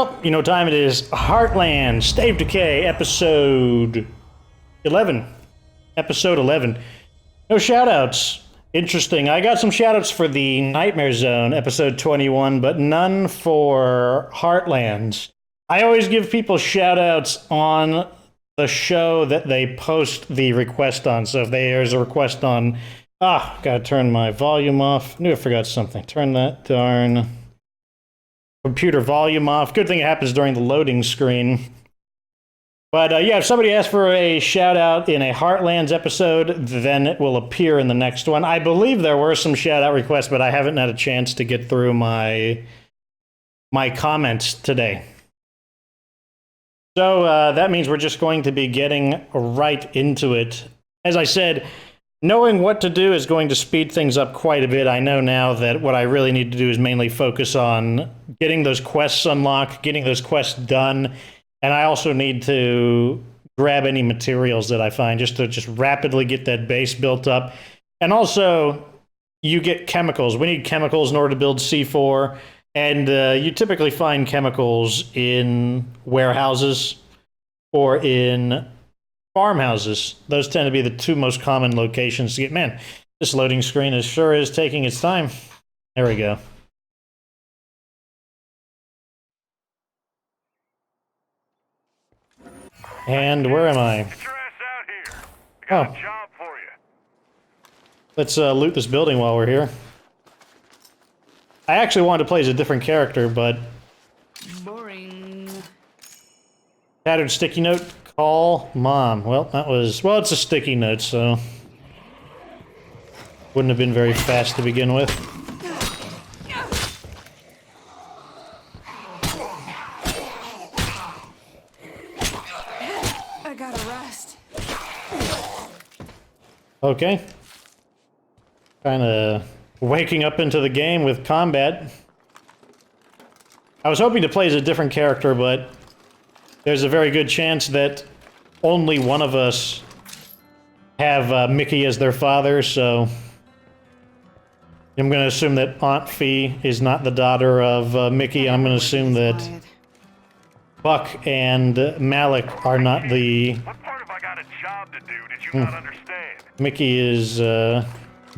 Well, you know what time it is. Heartland, Stave Decay, episode 11. Episode 11. No shoutouts. Interesting. I got some shoutouts for the Nightmare Zone, episode 21, but none for Heartlands. I always give people shoutouts on the show that they post the request on. So if there's a request on... gotta turn my volume off. Knew I forgot something. Turn that darn... computer volume off. Good thing it happens during the loading screen. But yeah, if somebody asks for a shout out in a Heartlands episode, then it will appear in the next one. I believe there were some shout out requests, but I haven't had a chance to get through my comments today. So that means we're just going to be getting right into it. As I said, knowing what to do is going to speed things up quite a bit. I know now that what I really need to do is mainly focus on getting those quests unlocked, getting those quests done, and I also need to grab any materials that I find just to rapidly get that base built up. And also, you get chemicals. We need chemicals in order to build C4, and you typically find chemicals in warehouses or in farmhouses. Those tend to be the two most common locations to get. Man, this loading screen sure is taking its time. There we go. And where am I? Get your ass out here. I got a job for you. Let's loot this building while we're here. I actually wanted to play as a different character, but... Boring. Tattered sticky note. Call Mom. Well, that was... Well, it's a sticky note, so... Wouldn't have been very fast to begin with. I gotta rest. Okay. Kinda waking up into the game with combat. I was hoping to play as a different character, but... There's a very good chance that only one of us have Mickey as their father, so I'm going to assume that Aunt Fee is not the daughter of Mickey. I'm going to assume that Buck and Malik are not the... What part of I got a job to do did you not understand? Mickey is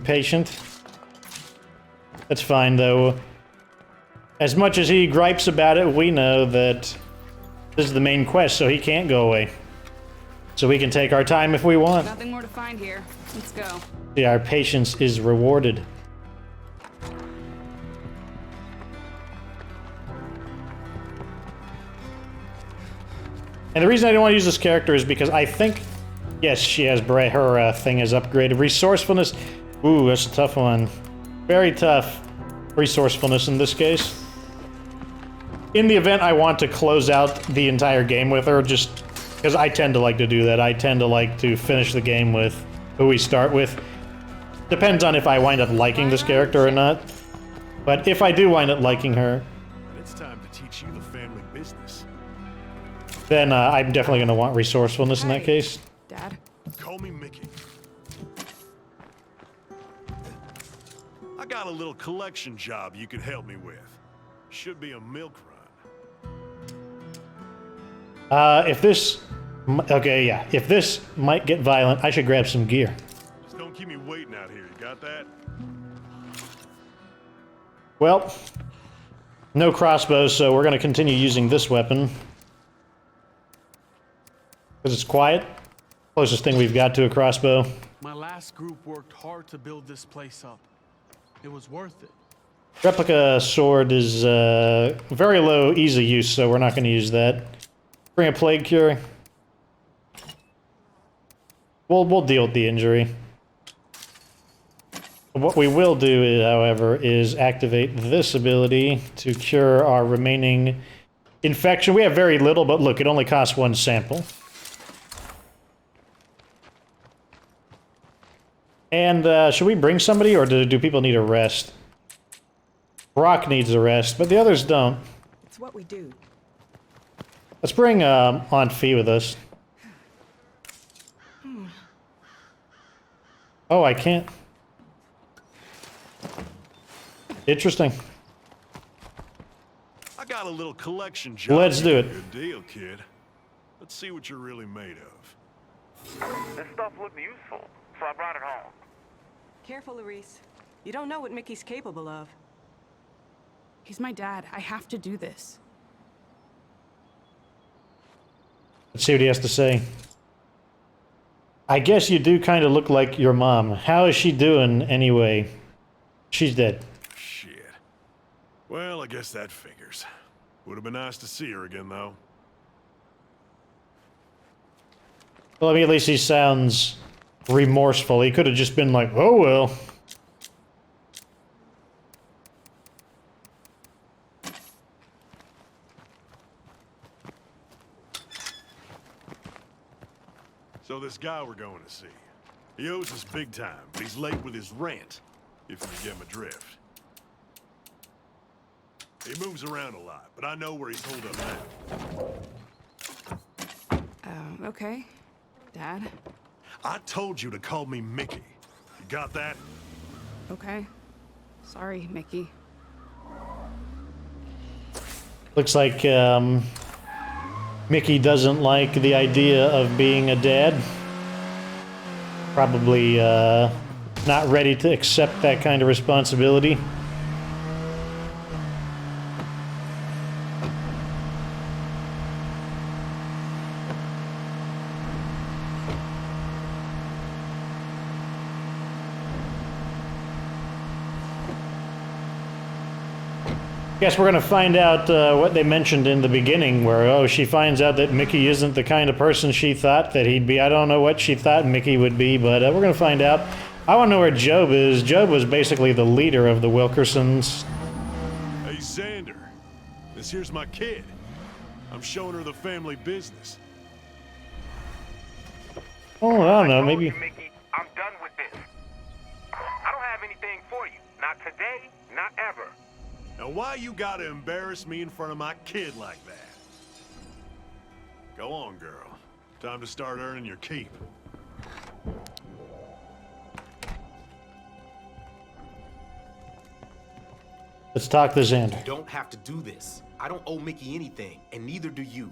patient. That's fine, though. As much as he gripes about it, we know that this is the main quest, so he can't go away. So we can take our time if we want. Nothing more to find here. Let's go. See, our patience is rewarded. And the reason I don't want to use this character is because I think... Yes, she has... Her thing is upgraded. Resourcefulness... Ooh, that's a tough one. Very tough resourcefulness in this case. In the event I want to close out the entire game with her, just because I tend to like to do that. I tend to like to finish the game with who we start with. Depends on if I wind up liking this character or not. But if I do wind up liking her, It's time to teach you the family business. then I'm definitely going to want resourcefulness in that case. Dad. Call me Mickey. I got a little collection job you could help me with. Should be a milk run. If this... Okay, yeah. If this might get violent, I should grab some gear. Just don't keep me waiting out here, you got that? Well, no crossbows, so we're going to continue using this weapon. Because it's quiet. Closest thing we've got to a crossbow. My last group worked hard to build this place up. It was worth it. Replica sword is very low, easy use, so we're not going to use that. Bring a plague cure. We'll deal with the injury. What we will do, however, is activate this ability to cure our remaining infection. We have very little, but look, it only costs one sample. And should we bring somebody, or do people need a rest? Brock needs a rest, but the others don't. It's what we do. Let's bring Aunt Fee with us. Oh, I can't. Interesting. got a little collection job. Let's do it. Good deal, kid. Let's see what you're really made of. This stuff looked useful, so I brought it home. Careful, Larisse. You don't know what Mickey's capable of. He's my dad. I have to do this. Let's see what he has to say. I guess you do kind of look like your mom. How is she doing anyway? She's dead. Shit. Well, I guess that figures. Would have been nice to see her again, though. Well, I mean, at least he sounds remorseful. He could have just been like, oh well. So this guy we're going to see, he owes us big time, but he's late with his rent, if you get my drift. He moves around a lot, but I know where he's holed up now. Okay. Dad? I told you to call me Mickey. You got that? Okay. Sorry, Mickey. Looks like Mickey doesn't like the idea of being a dad. Probably not ready to accept that kind of responsibility. Guess we're gonna find out what they mentioned in the beginning, where, oh, she finds out that Mickey isn't the kind of person she thought that he'd be. I don't know what she thought Mickey would be, but we're gonna find out. I wanna know where Job is. Job was basically the leader of the Wilkersons. Hey, Xander. This here's my kid. I'm showing her the family business. Oh, I don't know, I told maybe. you, Mickey, I'm done with this. I don't have anything for you. Not today, not ever. Now, why you gotta embarrass me in front of my kid like that? Go on, girl. Time to start earning your keep. Let's talk to Xander. You don't have to do this. I don't owe Mickey anything, and neither do you.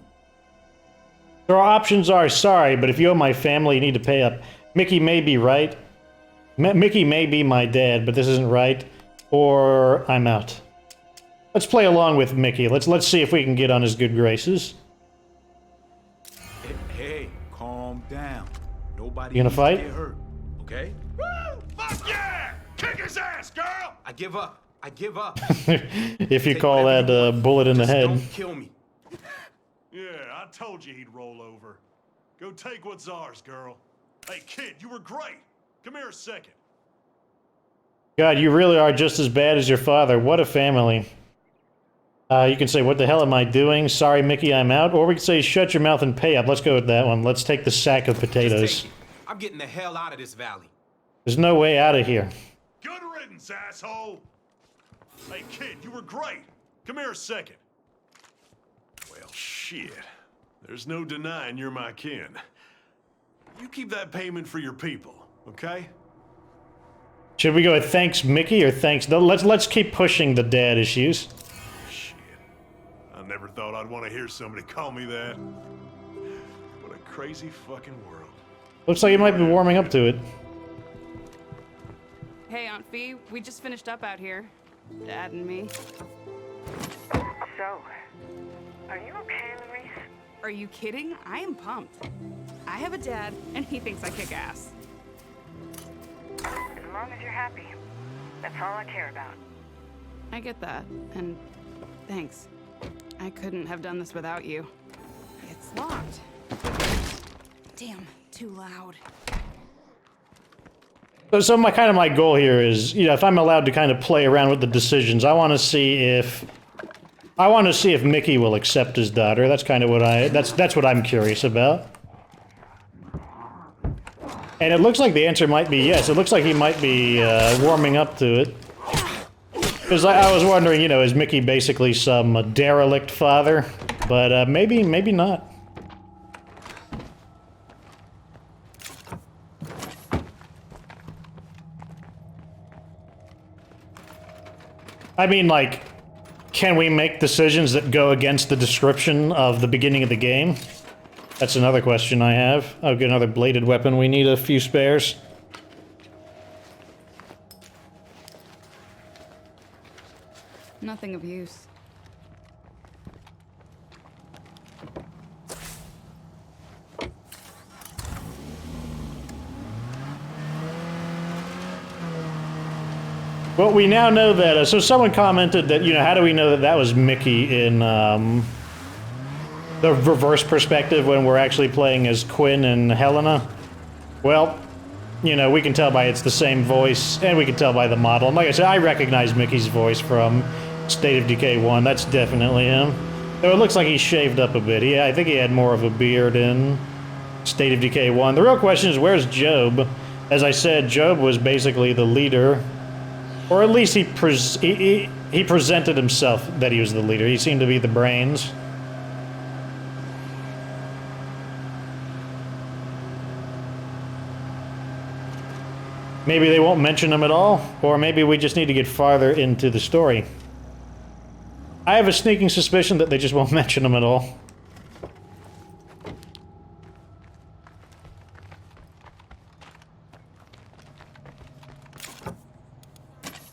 Our options are, sorry, but if you owe my family, you need to pay up. Mickey may be right. Mickey may be my dad, but this isn't right. Or I'm out. Let's play along with Mickey. Let's see if we can get on his good graces. Hey, calm down. Nobody You gonna needs fight? to get hurt, okay? Woo! Fuck yeah! Kick his ass, girl! I give up. I give up. If you Take call whatever that you a want. bullet in the Just head. Don't kill me. Yeah, I told you he'd roll over. Go take what's ours, girl. Hey, kid, you were great. Come here a second. God, you really are just as bad as your father. What a family. You can say, what the hell am I doing? Sorry, Mickey, I'm out. Or we can say, shut your mouth and pay up. Let's go with that one. Let's take the sack of potatoes. Just take it. I'm getting the hell out of this valley. There's no way out of here. Good riddance, asshole. Hey, kid, you were great. Come here a second. Well, shit. There's no denying you're my kin. You keep that payment for your people, okay? Should we go with thanks, Mickey, or thanks? No, let's keep pushing the dad issues. Shit. I never thought I'd want to hear somebody call me that. What a crazy fucking world. Looks like you might be warming up to it. Hey, Aunt Fee, we just finished up out here. Dad and me. So, are you okay, Larisse? Are you kidding? I am pumped. I have a dad, and he thinks I kick ass. As long as you're happy, that's all I care about. I get that, and thanks. I couldn't have done this without you. It's locked. Damn, too loud. So my goal here is, you know, if I'm allowed to kind of play around with the decisions, I want to see if Mickey will accept his daughter. That's kind of what that's what I'm curious about. And it looks like the answer might be yes. It looks like he might be warming up to it. Because I was wondering, you know, is Mickey basically some derelict father? But maybe not. I mean, like, Can we make decisions that go against the description of the beginning of the game? That's another question I have. Oh, get another bladed weapon. We need a few spares. Nothing of use. Well, we now know that, so someone commented that, you know, how do we know that that was Mickey in, the reverse perspective when we're actually playing as Quinn and Helena? Well, you know, we can tell by it's the same voice, and we can tell by the model. And like I said, I recognize Mickey's voice from State of Decay 1. That's definitely him. Though it looks like he's shaved up a bit. Yeah, I think he had more of a beard in State of Decay 1. The real question is, where's Job? As I said, Job was basically the leader. Or at least he presented himself that he was the leader. He seemed to be the brains. Maybe they won't mention him at all, or maybe we just need to get farther into the story. I have a sneaking suspicion that they just won't mention him at all.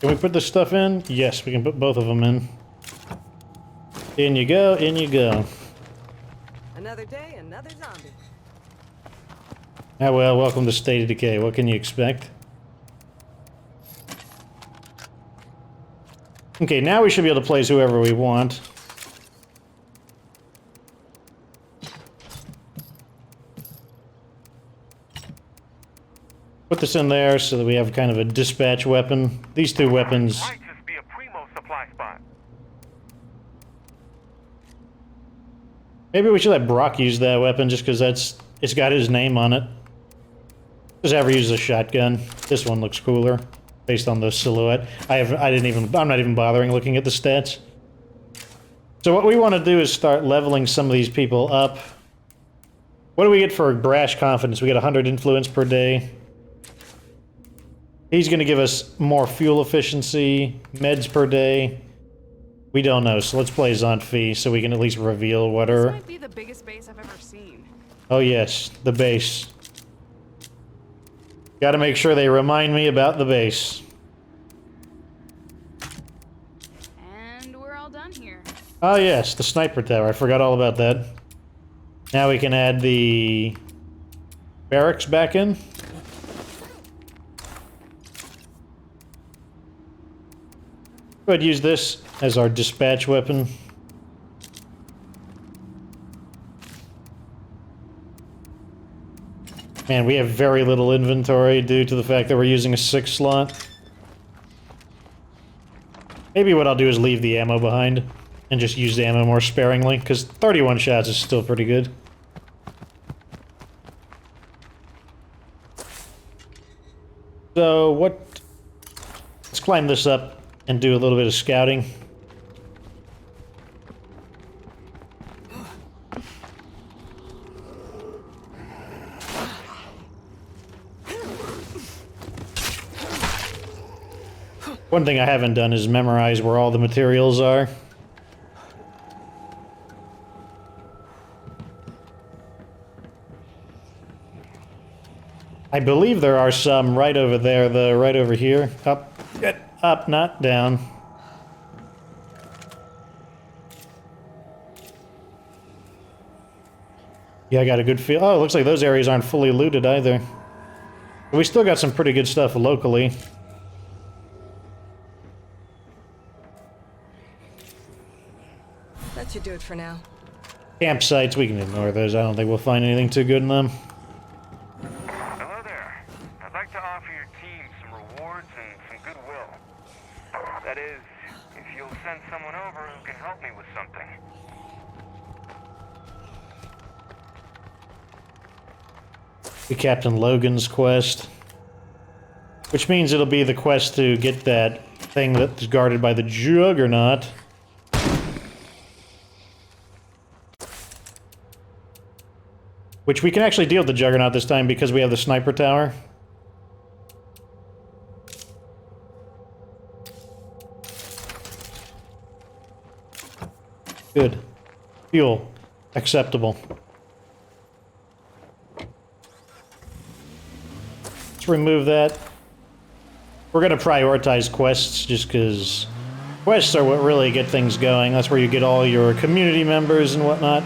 Can we put this stuff in? Yes, we can put both of them in. In you go, in you go. Another day, another zombie. Ah well, welcome to State of Decay. What can you expect? Okay, now we should be able to place whoever we want. Put this in there so that we have kind of a dispatch weapon. These two weapons. Might just be a primo supply spot. Maybe we should let Brock use that weapon just because it's got his name on it. Just ever use a shotgun. This one looks cooler based on the silhouette. I'm not even bothering looking at the stats. So what we want to do is start leveling some of these people up. What do we get for brash confidence? We get 100 influence per day. He's going to give us more fuel efficiency, meds per day. We don't know, so let's play Zonfi so we can at least reveal what This are... might be the biggest base I've ever seen. Oh yes, the base. Gotta make sure they remind me about the base. And we're all done here. Oh yes, the sniper tower. I forgot all about that. Now we can add the barracks back in. Go ahead and use this as our dispatch weapon. Man, we have very little inventory due to the fact that we're using a 6 slot. Maybe what I'll do is leave the ammo behind and just use the ammo more sparingly, because 31 shots is still pretty good. So what... Let's climb this up and do a little bit of scouting. One thing I haven't done is memorize where all the materials are. I believe there are some right over there, though, right over here. Up, not down. Yeah, I got a good feel. Oh, it looks like those areas aren't fully looted either. But we still got some pretty good stuff locally. That should do it for now. Campsites, we can ignore those. I don't think we'll find anything too good in them. Hello there. I'd like to offer your team some rewards and some goodwill. That is, if you'll send someone over who can help me with something. The Captain Logan's quest. Which means it'll be the quest to get that thing that's guarded by the Juggernaut. Which we can actually deal with the Juggernaut this time because we have the sniper tower. Good. Fuel. Acceptable. Let's remove that. We're going to prioritize quests just because quests are what really get things going. That's where you get all your community members and whatnot.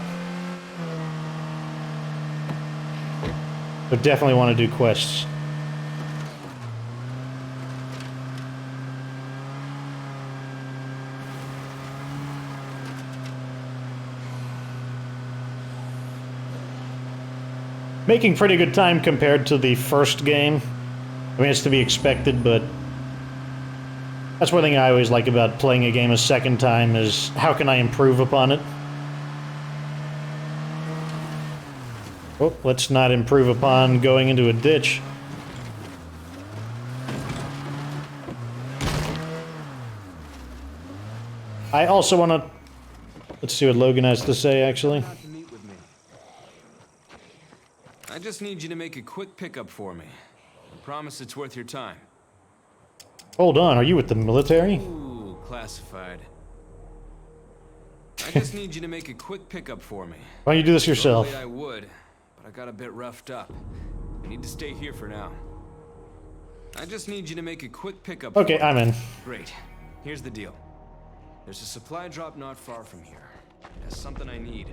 So definitely want to do quests. Making pretty good time compared to the first game. I mean, it's to be expected, but that's one thing I always like about playing a game a second time is how can I improve upon it? Oh, let's not improve upon going into a ditch. I also want to... Let's see what Logan has to say, actually. I just need you to make a quick pickup for me. I promise it's worth your time. Hold on, are you with the military? Ooh, classified. I just need you to make a quick pickup for me. Why don't you do this yourself? Normally I would, but I got a bit roughed up. I need to stay here for now. I just need you to make a quick pickup. Okay, I'm in. Great. Here's the deal. There's a supply drop not far from here. It has something I need.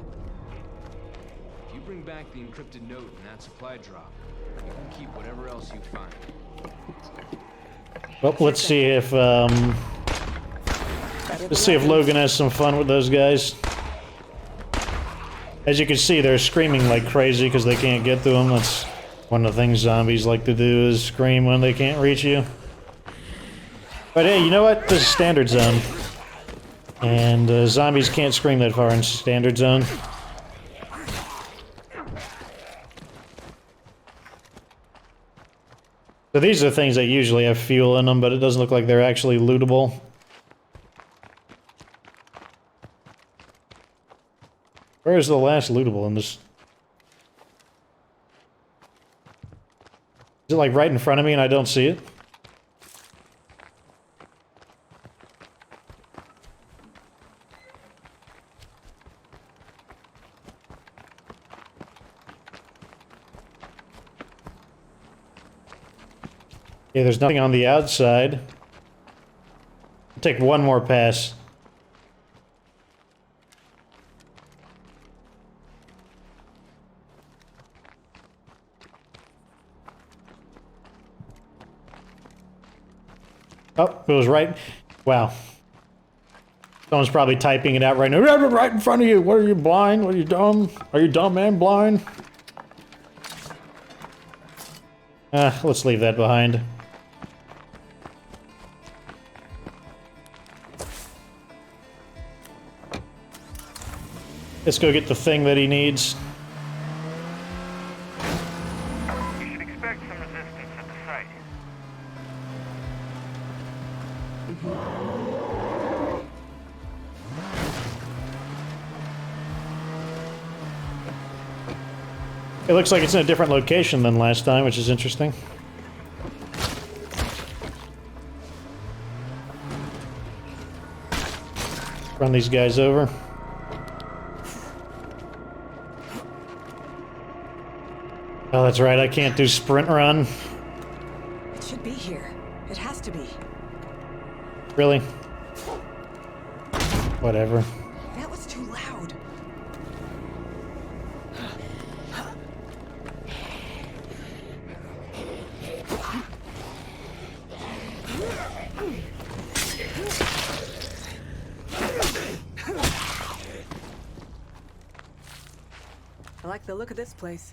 If you bring back the encrypted note in that supply drop, you can keep whatever else you find. Well, let's see if Logan has some fun with those guys. As you can see, they're screaming like crazy because they can't get to him. That's one of the things zombies like to do, is scream when they can't reach you. But hey, you know what? This is standard zone. And zombies can't scream that far in standard zone. So these are things that usually have fuel in them, but it doesn't look like they're actually lootable. Where is the last lootable in this? Is it like right in front of me and I don't see it? Yeah, there's nothing on the outside. I'll take one more pass. Oh, it was right. Wow. Someone's probably typing it out right now. Right in front of you. What are you, blind? What are you, dumb? Are you dumb and blind? Let's leave that behind. Let's go get the thing that he needs. You should expect some resistance at the site. It looks like it's in a different location than last time, which is interesting. Run these guys over. Oh, that's right, I can't do sprint run. It should be here. It has to be. Really? Whatever. That was too loud. I like the look of this place.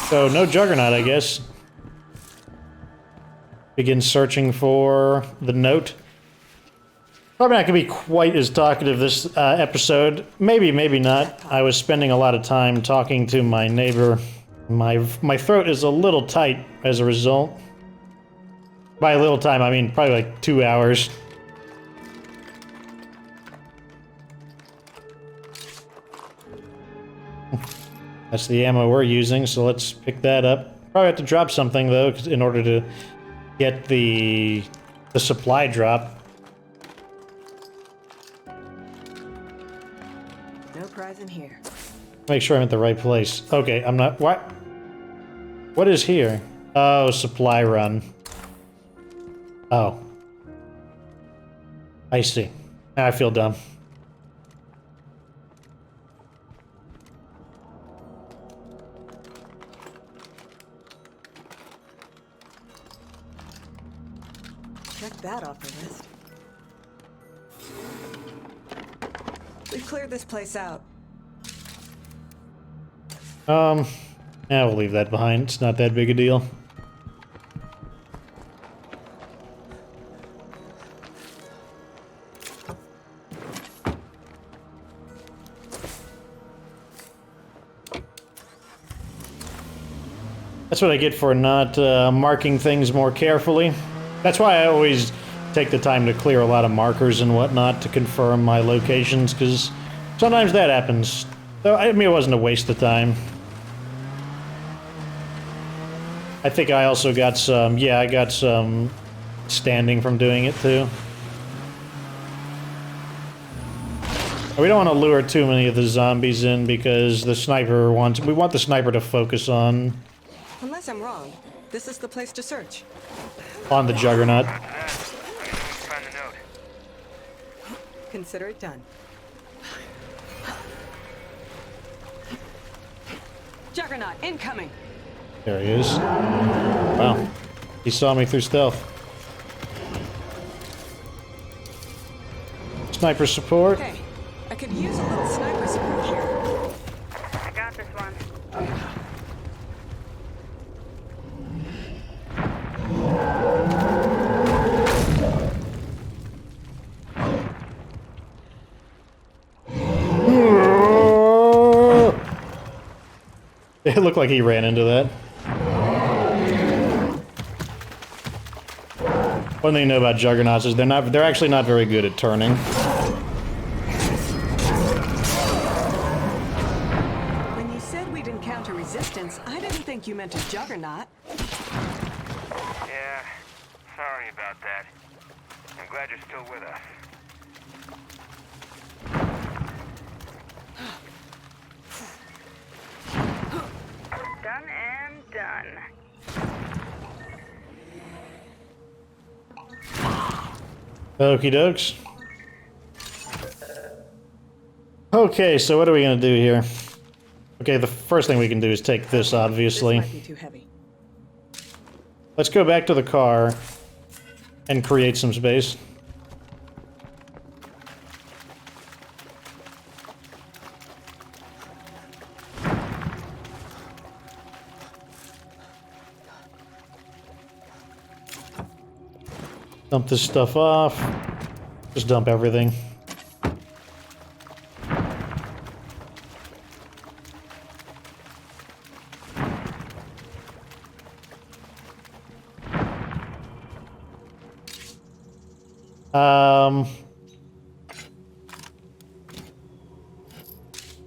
So, no Juggernaut, I guess. Begin searching for the note. Probably not going to be quite as talkative this episode. Maybe, maybe not. I was spending a lot of time talking to my neighbor. My throat is a little tight as a result. By a little time, I mean probably like 2 hours. That's the ammo we're using, so let's pick that up. Probably have to drop something, though, 'cause in order to get the supply drop. No prize in here. Make sure I'm at the right place. Okay, I'm not... What? What is here? Oh, supply run. Oh. I see. Now I feel dumb. Check that off the list. We've cleared this place out. Yeah, we'll leave that behind. It's not that big a deal. That's what I get for not marking things more carefully. That's why I always take the time to clear a lot of markers and whatnot to confirm my locations, because sometimes that happens. So, I mean, it wasn't a waste of time. I think I also got some, yeah, I got some standing from doing it too. We don't want to lure too many of the zombies in because the sniper wants, we want the sniper to focus on Unless I'm wrong, this is the place to search. the Juggernaut. Find the note. Consider it done. Juggernaut, incoming! There he is. Wow. He saw me through stealth. Sniper support. Hey, I could use a little sniper support here. I got this one. It looked like he ran into that. One thing you know about Juggernauts is they're actually not very good at turning. When you said we'd encounter resistance, I didn't think you meant a Juggernaut. Yeah, sorry about that. I'm glad you're still with us. Done and done. Okie dokes. Okay, so what are we gonna do here? Okay, the first thing we can do is take this, obviously. This might be too heavy. Let's go back to the car and create some space. Dump this stuff off. Just dump everything.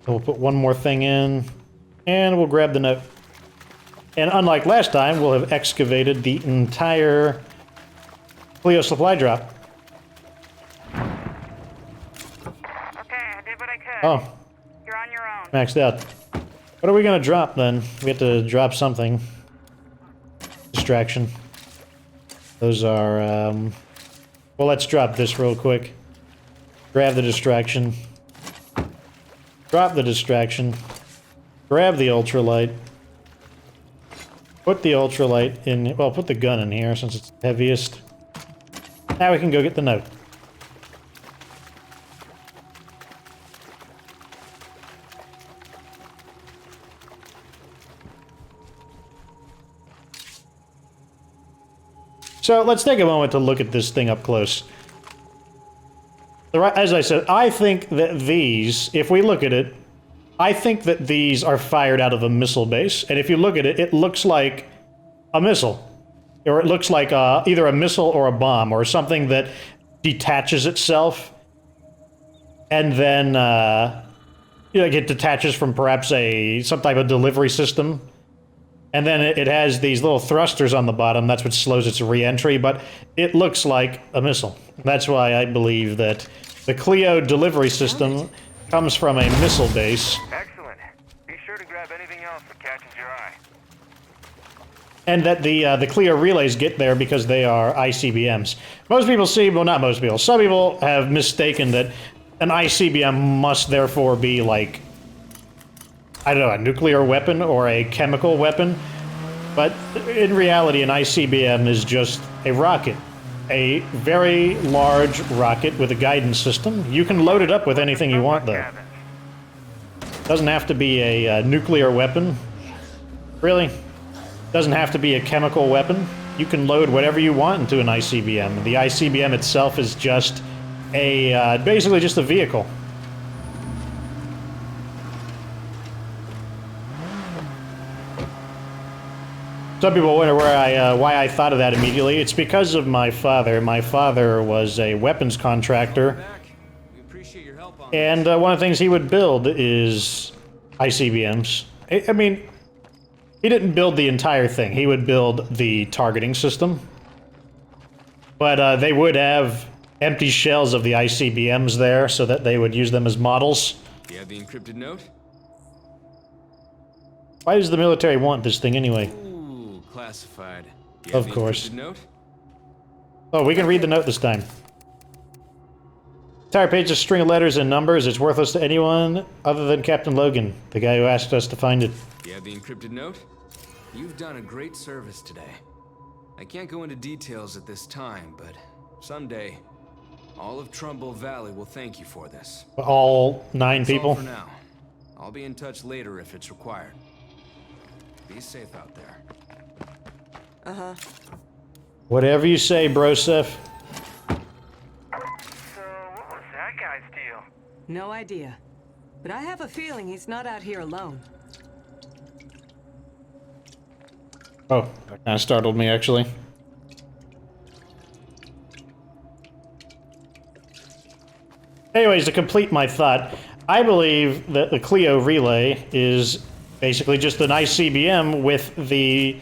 We'll put one more thing in, and we'll grab the note. And unlike last time, we'll have excavated the entire Cleo supply drop. Okay, I did what I could. Oh, You're on your own. maxed out. What are we gonna drop then? We have to drop something. Distraction. Those are, well, let's drop this real quick. Grab the distraction. Drop the distraction. Grab the ultralight. Put the ultralight in, well, put the gun in here since it's heaviest. Now we can go get the note. So let's take a moment to look at this thing up close. As I said, I think that these, if we look at it, I think that these are fired out of a missile base. And if you look at it, it looks like a missile. Or it looks like either a missile or a bomb, or something that detaches itself and then like it detaches from perhaps some type of delivery system. And then it has these little thrusters on the bottom. That's what slows its re-entry, but it looks like a missile. That's why I believe that the Clio delivery system comes from a missile base. Excellent. Be sure to grab anything else that catches your eye. And that the Clio relays get there because they are ICBMs. Most people see, well, not most people, some people have mistaken that an ICBM must therefore be like, I don't know, a nuclear weapon or a chemical weapon. But in reality, an ICBM is just a rocket. A very large rocket with a guidance system. You can load it up with anything you want, though. Doesn't have to be a nuclear weapon. Really? Doesn't have to be a chemical weapon. You can load whatever you want into an ICBM. The ICBM itself is just basically just a vehicle. Some people wonder why I thought of that immediately. It's because of my father. My father was a weapons contractor. We appreciate your help on And one of the things he would build is ICBMs. I mean, he didn't build the entire thing. He would build the targeting system. But they would have empty shells of the ICBMs there so that they would use them as models. You have the encrypted note? Why does the military want this thing anyway? Ooh, classified. You Of have the course. encrypted note? Oh, we can read the note this time. Entire page is a string of letters and numbers. It's worthless to anyone other than Captain Logan, the guy who asked us to find it. You have the encrypted note? You've done a great service today. I can't go into details at this time, but someday, all of Trumbull Valley will thank you for this. All 9 That's all people? for now. I'll be in touch later if it's required. Be safe out there. Uh-huh. Whatever you say, Broseph. So, what was that guy's deal? No idea. But I have a feeling he's not out here alone. Oh, that kind of startled me, actually. Anyways, to complete my thought, I believe that the Clio relay is basically just an ICBM with the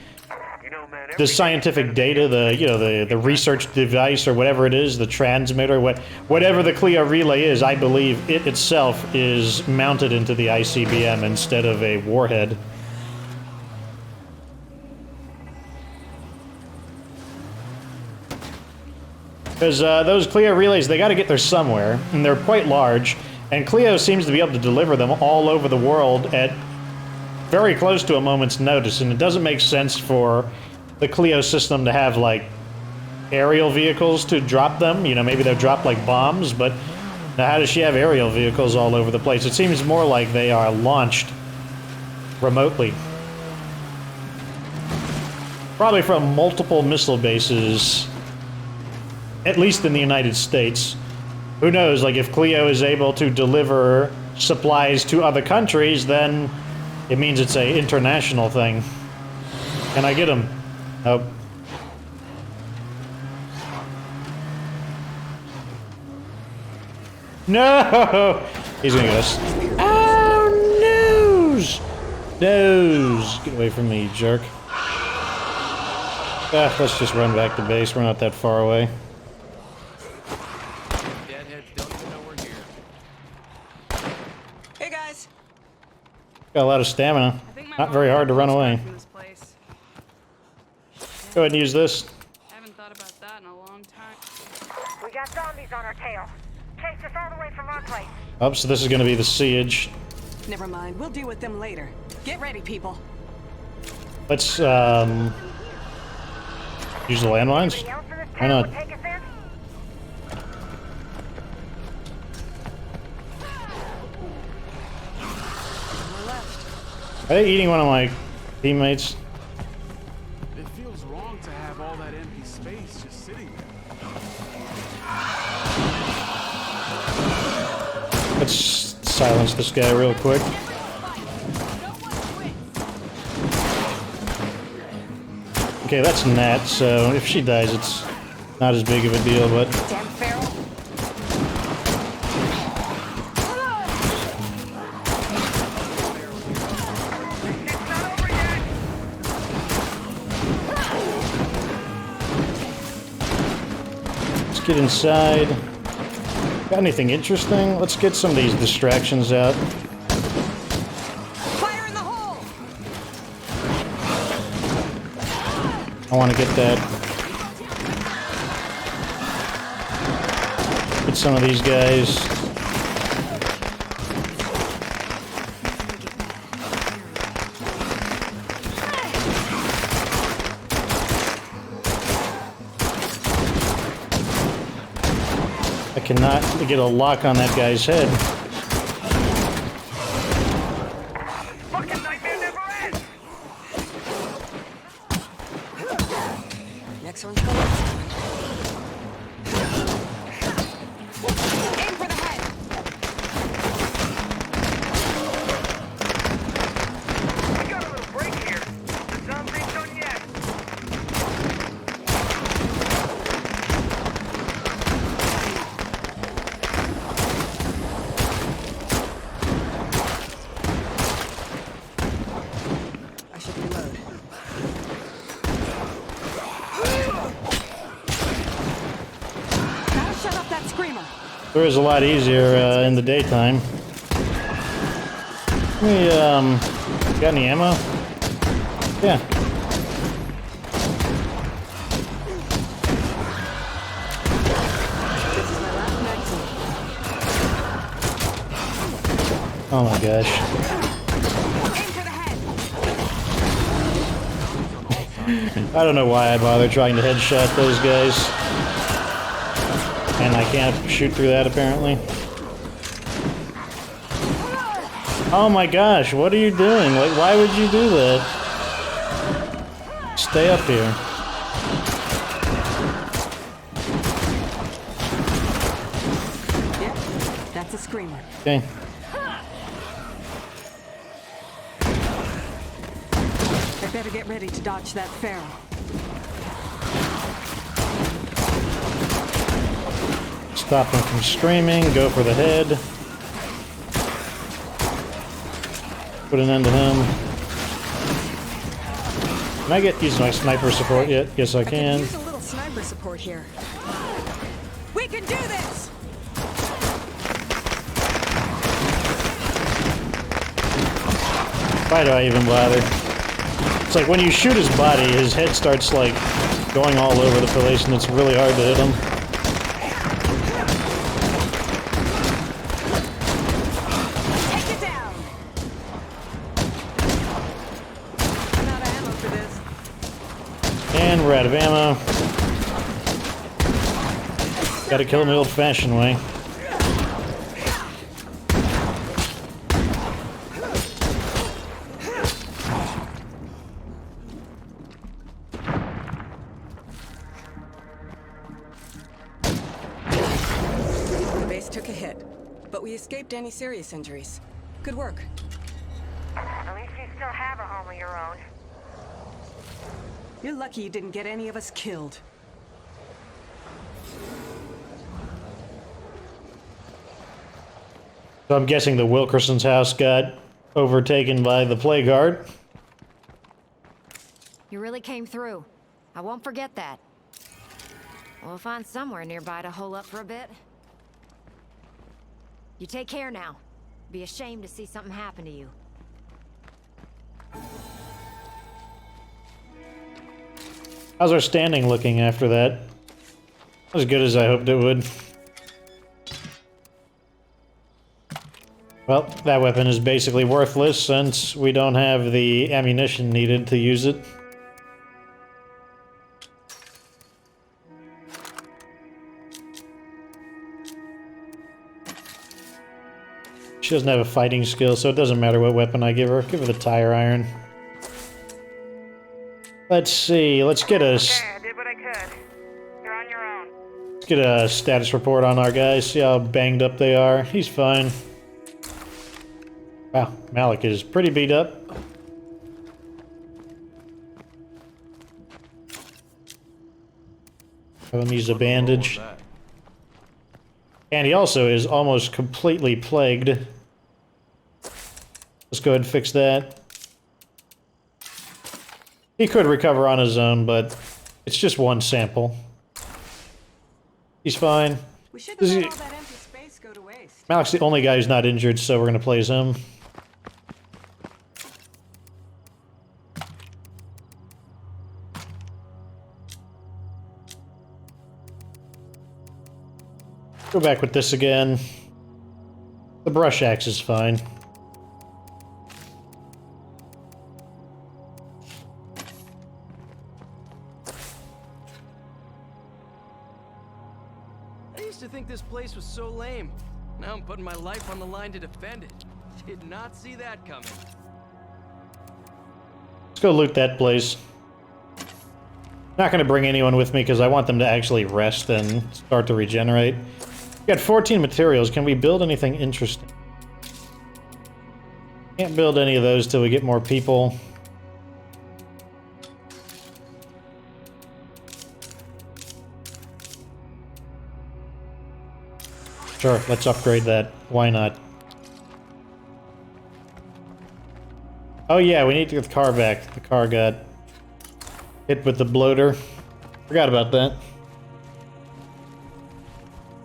scientific data, the research device or whatever it is, the transmitter, whatever the Clio relay is. I believe it itself is mounted into the ICBM instead of a warhead. Because those Clio relays, they got to get there somewhere, and they're quite large, and Clio seems to be able to deliver them all over the world at very close to a moment's notice, and it doesn't make sense for the Clio system to have, like, aerial vehicles to drop them. You know, maybe they'll drop, like, bombs, but now how does she have aerial vehicles all over the place? It seems more like they are launched remotely. Probably from multiple missile bases, at least in the United States. Who knows, like, if Clio is able to deliver supplies to other countries, then it means it's a international thing. Can I get him? Nope. No! He's gonna get us. Oh, nose! Nose! Get away from me, you jerk. Ah, let's just run back to base. We're not that far away. Got a lot of stamina. Not very hard to run away. Go ahead and use this. I haven't thought about that in a long time. We got zombies on our tail. Chased us all the way from our place. Oh, so this is going to be the siege. Never mind, we'll deal with them later. Get ready, people. Let's, use the landmines? Why not? Are they eating one of my teammates? It feels wrong to have all that empty space just sitting there. Let's silence this guy real quick. Okay, that's Nat, so if she dies, it's not as big of a deal, but... Get inside. Got anything interesting? Let's get some of these distractions out. Fire in the hole! I want to get that. Get some of these guys. I cannot get a lock on that guy's head. Fucking nightmare never ends! Next one's coming. Aim for the head! We got a little break here. The zombie ain't done yet. I should reload. Gotta shut up that screamer. It was a lot easier in the daytime. We, got any ammo? Yeah. This is my last magazine. Oh my gosh. Aim for the head! I don't know why I bother trying to headshot those guys. And I can't shoot through that, apparently. Oh my gosh, what are you doing? Like, why would you do that? Stay up here. Yep, that's a screamer. Okay. I better get ready to dodge that feral. Stop him from screaming, go for the head. Put an end to him. Can I use my sniper support yet? Yes, I I could can. use a little sniper support here. We can do this! Why do I even bother? It's like when you shoot his body, his head starts like going all over the place and it's really hard to hit him. Take it down! I'm out of ammo for this. And we're out of ammo. Gotta kill him the old-fashioned way. The base took a hit, but we escaped any serious injuries. Good work. At least you still have a home of your own. You're lucky you didn't get any of us killed. So I'm guessing the Wilkerson's house got overtaken by the plague heart. You really came through. I won't forget that. We'll find somewhere nearby to hole up for a bit. You take care now. Be ashamed to see something happen to you. How's our standing looking after that? As good as I hoped it would. Well, that weapon is basically worthless since we don't have the ammunition needed to use it. She doesn't have a fighting skill, so it doesn't matter what weapon I give her. Give her the tire iron. Let's see, let's get a... Okay, I did what I could. You're on your own. Let's get a status report on our guys, see how banged up they are. He's fine. Wow, Malik is pretty beat up. Have him use a bandage. And he also is almost completely plagued. Let's go ahead and fix that. He could recover on his own, but it's just one sample. He's fine. We shouldn't Is let he- all that empty space go to waste. Malik's the only guy who's not injured, so we're gonna play as him. Go back with this again. The brush axe is fine. I used to think this place was so lame. Now I'm putting my life on the line to defend it. Did not see that coming. Let's go loot that place. Not going to bring anyone with me because I want them to actually rest and start to regenerate. We got 14 materials. Can we build anything interesting? Can't build any of those till we get more people. Sure, let's upgrade that. Why not? Oh yeah, we need to get the car back. The car got hit with the bloater. Forgot about that.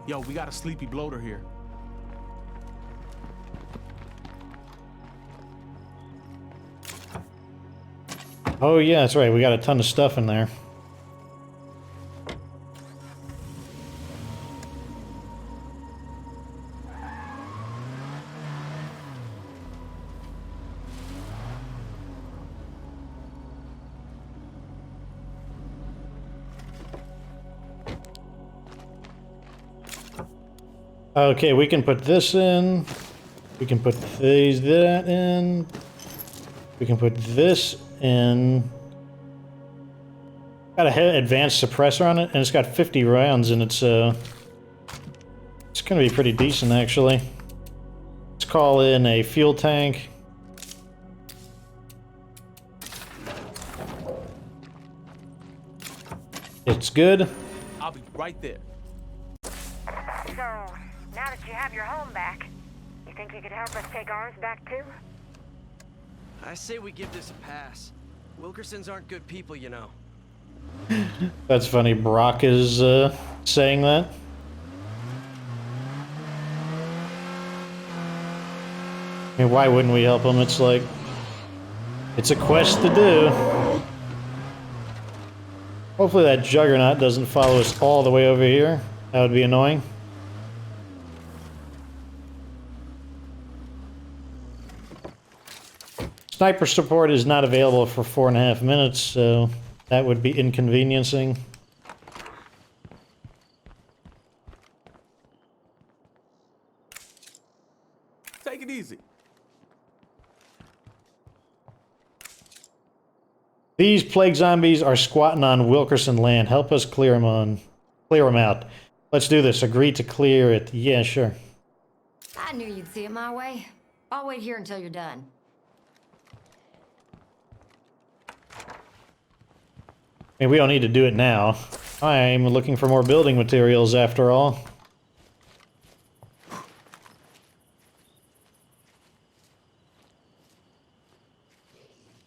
Yo, we got a sleepy bloater here. Oh yeah, that's right. We got a ton of stuff in there. Okay, we can put this in. We can put that in. We can put this in. Got a advanced suppressor on it, and it's got 50 rounds, and it's gonna be pretty decent actually. Let's call in a fuel tank. It's good. I'll be right there. So, now that you have your home back, you think you could help us take ours back too? I say we give this a pass. Wilkersons aren't good people, you know. That's funny. Brock is saying that. I mean, why wouldn't we help him? It's like, it's a quest to do. Hopefully that Juggernaut doesn't follow us all the way over here. That would be annoying. Sniper support is not available for 4.5 minutes, so that would be inconveniencing. Take it easy. These plague zombies are squatting on Wilkerson land. Help us clear them out. Let's do this. Agree to clear it. Yeah, sure. I knew you'd see it my way. I'll wait here until you're done. I mean, we don't need to do it now. I'm looking for more building materials after all.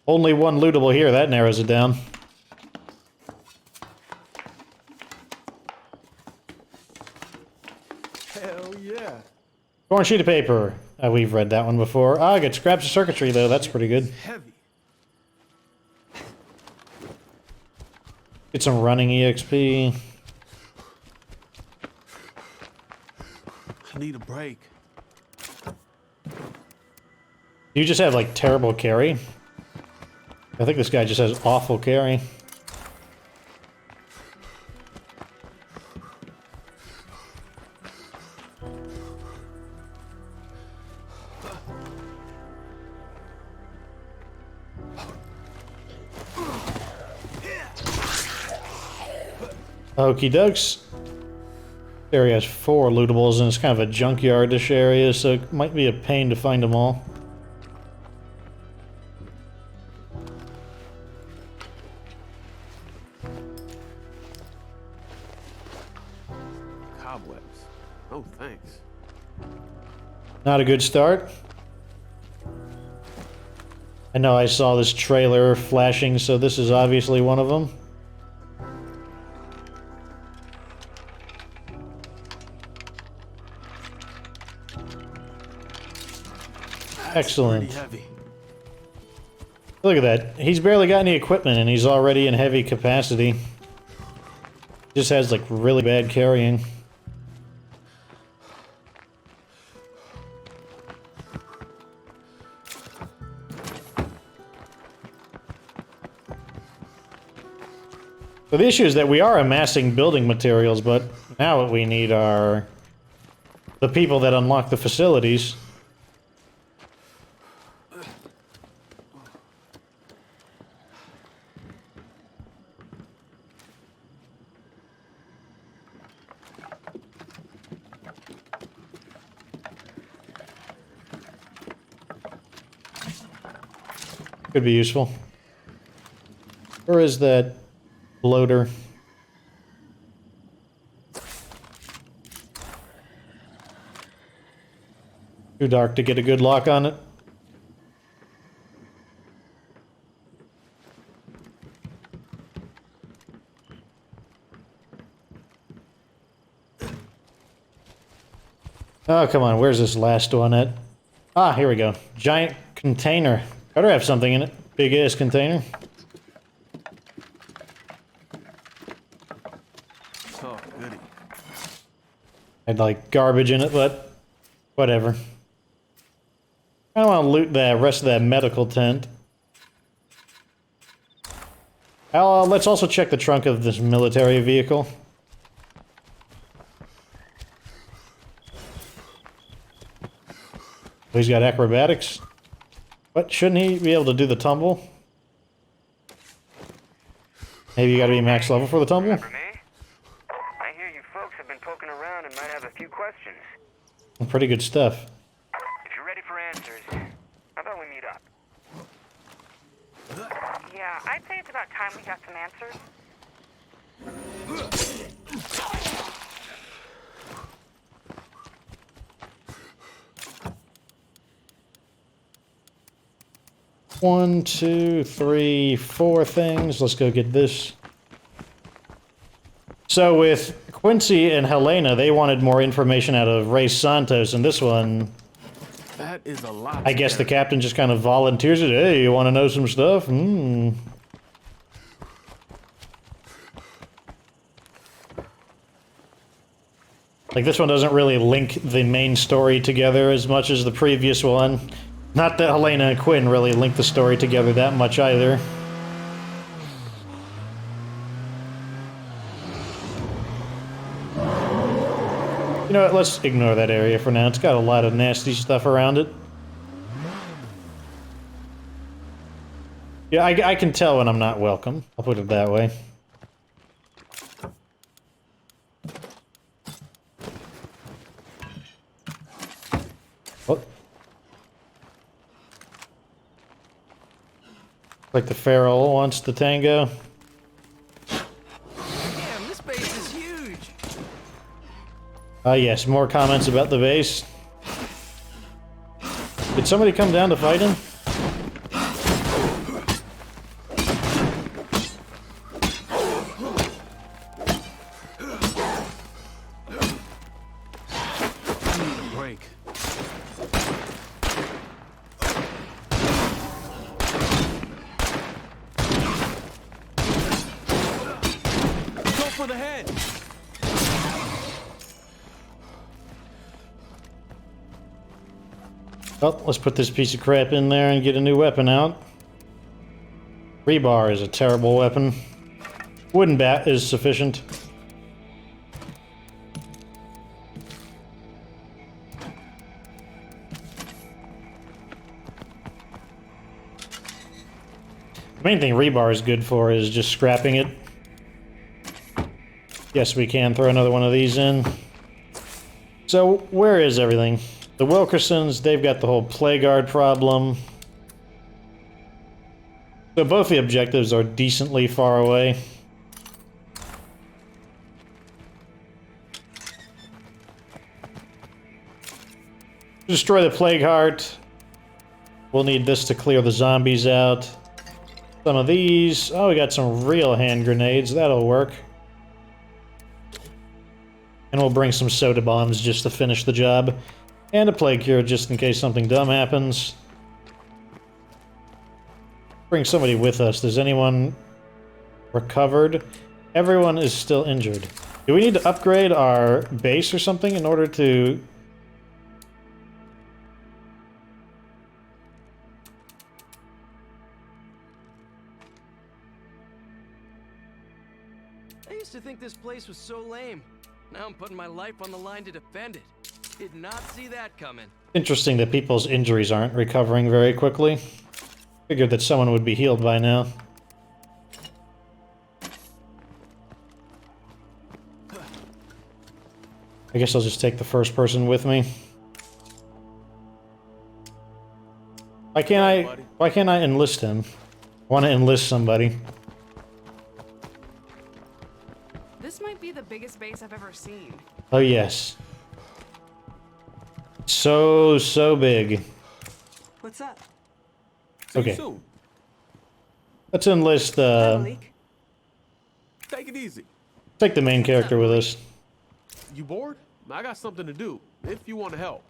Only one lootable here. That narrows it down. Hell yeah. Torn sheet of paper. We've read that one before. I get scraps of circuitry, though. That's pretty good. Heavy. Get some running EXP. I need a break. You just have, like, terrible carry? I think this guy just has awful carry. Okie dokes. This area has 4 lootables, and it's kind of a junkyard-ish area, so it might be a pain to find them all. Cobwebs. Oh, thanks. Not a good start. I know I saw this trailer flashing, so this is obviously one of them. Excellent. Pretty heavy. Look at that. He's barely got any equipment and he's already in heavy capacity. Just has like really bad carrying. So the issue is that we are amassing building materials, but now what we need are the people that unlock the facilities. Could be useful. Where is that loader? Too dark to get a good lock on it. Oh, come on. Where's this last one at? Ah, here we go. Giant container. Better have something in it. Big ass container. Oh, goody. Had like garbage in it, but whatever. I don't want to loot the rest of that medical tent. Let's also check the trunk of this military vehicle. He's got acrobatics. But shouldn't he be able to do the tumble? Maybe you gotta be max level for the tumble? Remember me? I hear you folks have been poking around and might have a few questions. Pretty good stuff. If you're ready for answers, how about we meet up? Yeah, I'd say it's about time we got some answers. One, two, three, four things. Let's go get this. So with Quincy and Helena, they wanted more information out of Ray Santos, and this one, That is a lot. I guess the captain just kind of volunteers it. Hey, you want to know some stuff? Hmm. Like, this one doesn't really link the main story together as much as the previous one. Not that Helena and Quinn really link the story together that much either. You know what, let's ignore that area for now. It's got a lot of nasty stuff around it. Yeah, I can tell when I'm not welcome. I'll put it that way. What? Like the feral wants the tango. Damn, this base is huge. Yes, more comments about the base. Did somebody come down to fight him? Break. Go for the head. Well, let's put this piece of crap in there and get a new weapon out. Rebar is a terrible weapon. Wooden bat is sufficient. The main thing rebar is good for is just scrapping it. Yes, we can throw another one of these in. So, where is everything? The Wilkersons, they've got the whole Plague Guard problem. So both the objectives are decently far away. Destroy the Plague Heart. We'll need this to clear the zombies out. Some of these. Oh, we got some real hand grenades. That'll work. And we'll bring some soda bombs just to finish the job. And a plague cure just in case something dumb happens. Bring somebody with us. Does anyone recovered? Everyone is still injured. Do we need to upgrade our base or something in order to... I used to think this place was so lame. Now I'm putting my life on the line to defend it. Did not see that coming. Interesting that people's injuries aren't recovering very quickly. Figured that someone would be healed by now. I guess I'll just take the first person with me. Why can't I enlist him? I want to enlist somebody. This might be the biggest base I've ever seen. Oh yes. So big. What's up? Okay. Let's enlist Take it easy. take the main character with us. You bored? I got something to do, if you want to help.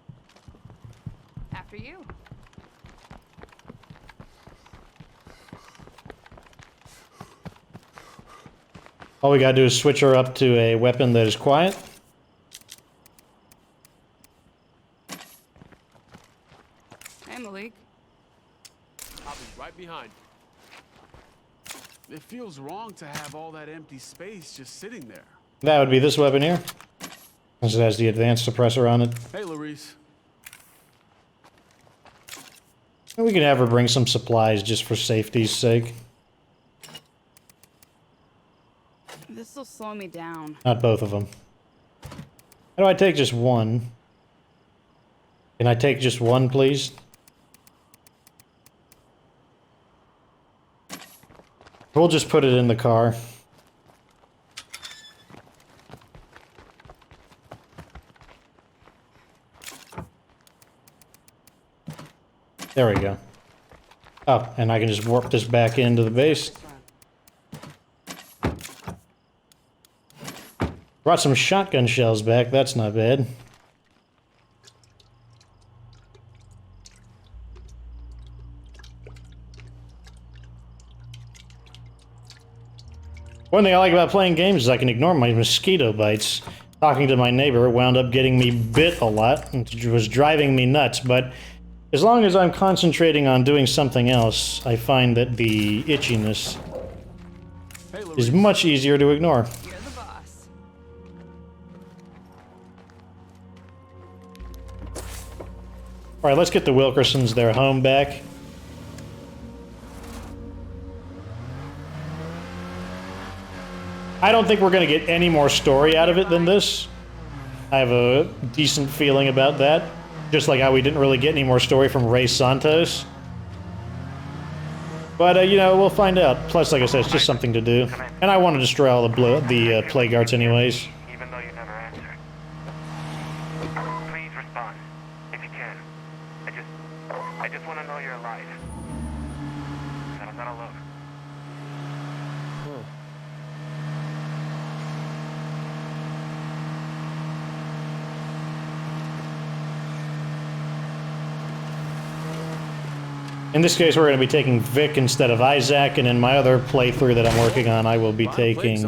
After you. All we gotta do is switch her up to a weapon that is quiet. Hey, Malik. I'll be right behind you. It feels wrong to have all that empty space just sitting there. That would be this weapon here. Since it has the advanced suppressor on it. Hey, Larisse. And we can have her bring some supplies just for safety's sake. This will slow me down. Not both of them. How do I take just one? Can I take just one, please? We'll just put it in the car. There we go. Oh, and I can just warp this back into the base. Brought some shotgun shells back, that's not bad. One thing I like about playing games is I can ignore my mosquito bites. Talking to my neighbor wound up getting me bit a lot, which was driving me nuts, but as long as I'm concentrating on doing something else, I find that the itchiness is much easier to ignore. You're the boss. Alright, let's get the Wilkersons their home back. I don't think we're going to get any more story out of it than this. I have a decent feeling about that. Just like how we didn't really get any more story from Ray Santos. But, you know, we'll find out. Plus, like I said, it's just something to do. And I want to destroy all the plague arts anyways. Even though you never answered. Please respond, if you can. I just want to know you're alive. That I'm not alone. In this case, we're going to be taking Vic instead of Isaac, and in my other playthrough that I'm working on, I will be taking...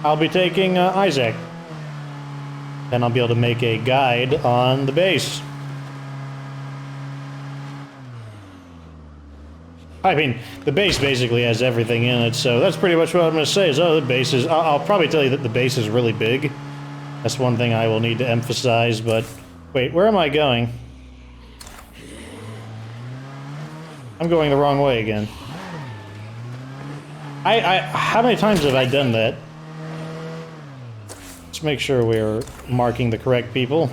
I'll be taking Isaac. Then I'll be able to make a guide on the base. I mean, the base basically has everything in it, so that's pretty much what I'm going to say is, oh, the base is... I'll probably tell you that the base is really big. That's one thing I will need to emphasize, but... Wait, where am I going? I'm going the wrong way again. How many times have I done that? Let's make sure we're marking the correct people.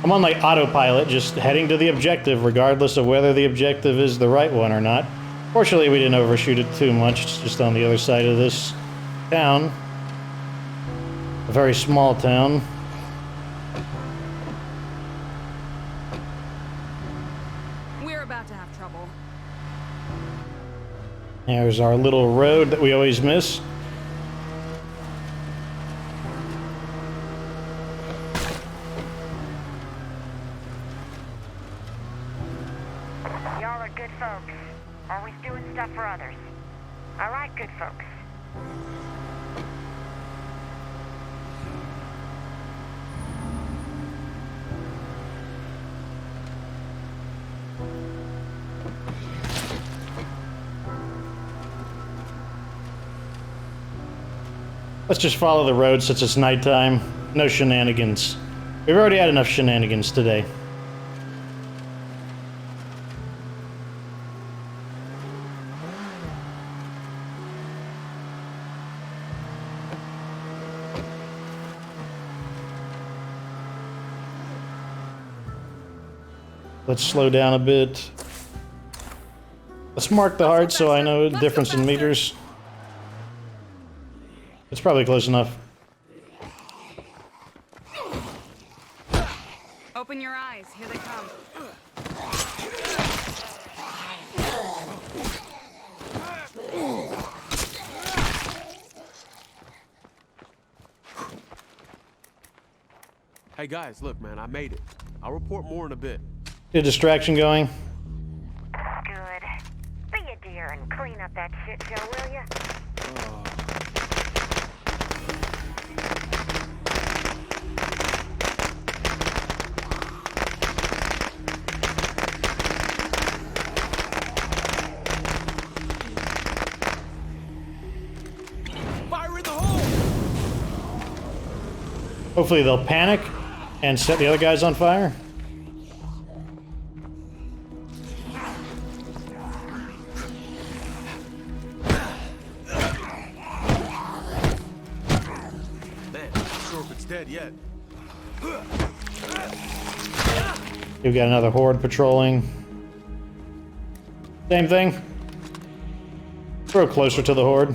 I'm on like autopilot, just heading to the objective, regardless of whether the objective is the right one or not. Fortunately, we didn't overshoot it too much. It's just on the other side of this town. A very small town. About to have trouble. There's our little road that we always miss. good folks. Always doing stuff for others. I like good folks. Let's just follow the road since it's nighttime. No shenanigans. We've already had enough shenanigans today. Let's slow down a bit. Let's mark the heart so I know the difference in meters. It's probably close enough. Open your eyes. Here they come. Hey guys, look, man, I made it. I'll report more in a bit. Get a distraction going. Good. Be a dear and clean up that shit show, will ya? Fire in the hole! Hopefully they'll panic and set the other guys on fire. Man, I'm not sure if it's dead yet. We've got another horde patrolling. Same thing. Throw closer to the horde.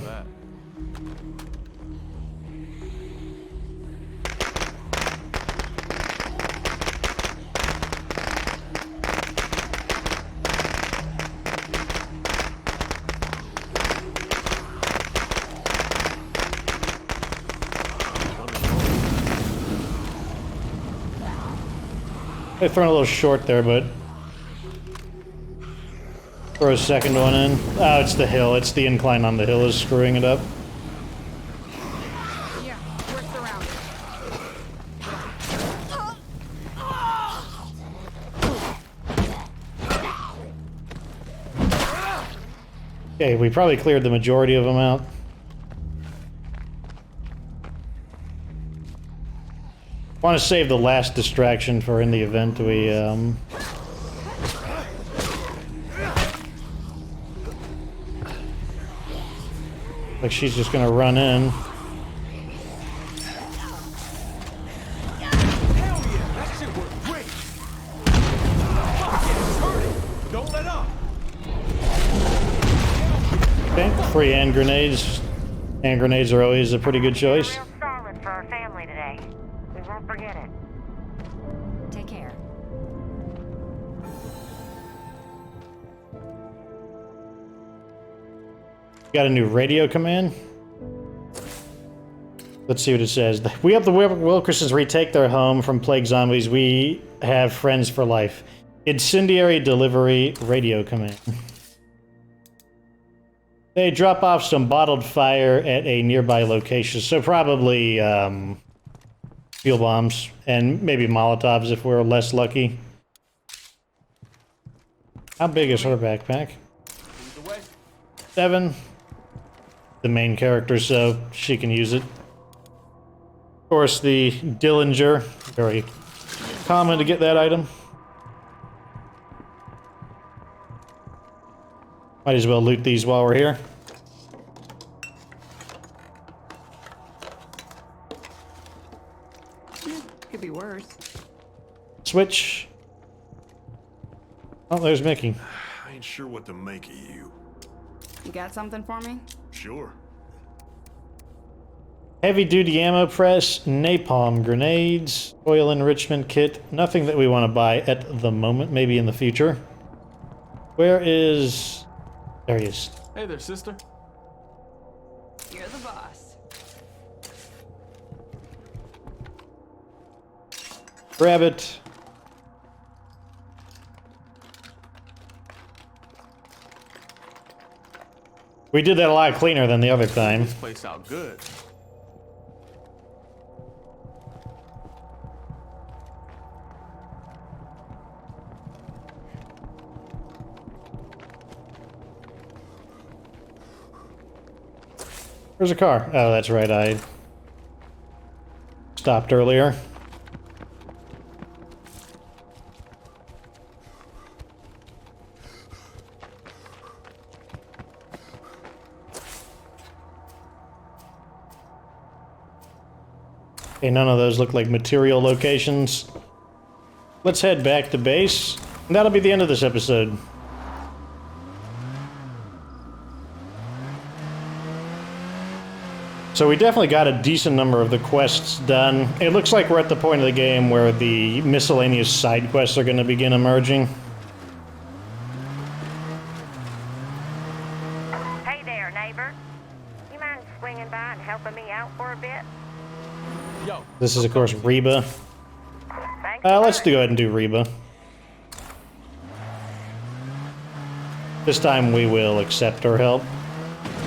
They've thrown a little short there, but throw a second one in. Oh, it's the hill. It's the incline on the hill is screwing it up. Yeah, we're surrounded. Okay, we probably cleared the majority of them out. Want to save the last distraction for in the event we, like she's just gonna run in. Hell yeah, that shit worked great! Fuck it, it's hurting! Don't let up! Okay, free hand grenades. Hand grenades are always a pretty good choice. Real solid for our family today. We won't forget it. Take care. Got a new radio command. Let's see what it says. We help the Wilkersons retake their home from plague zombies. We have friends for life. Incendiary delivery radio command. They drop off some bottled fire at a nearby location. So probably fuel bombs and maybe Molotovs if we're less lucky. How big is her backpack? 7. The main character, so she can use it. Of course, the Dillinger. Very common to get that item. Might as well loot these while we're here. Could be worse. Switch. Oh, there's Mickey. I ain't sure what to make of you. You got something for me? Sure. Heavy-duty ammo press, napalm grenades, oil enrichment kit. Nothing that we want to buy at the moment, maybe in the future. Where is... There he is. Hey there, sister. You're the boss. Grab it. We did that a lot cleaner than the other time. This place out good. Where's a car? Oh, that's right, I stopped earlier. Okay, none of those look like material locations. Let's head back to base. And that'll be the end of this episode. So we definitely got a decent number of the quests done. It looks like we're at the point of the game where the miscellaneous side quests are going to begin emerging. Hey there, neighbor. You mind swinging by and helping me out for a bit? Yo. This is, of course, Reba. Thanks. Let's go ahead and do Reba. This time we will accept her help.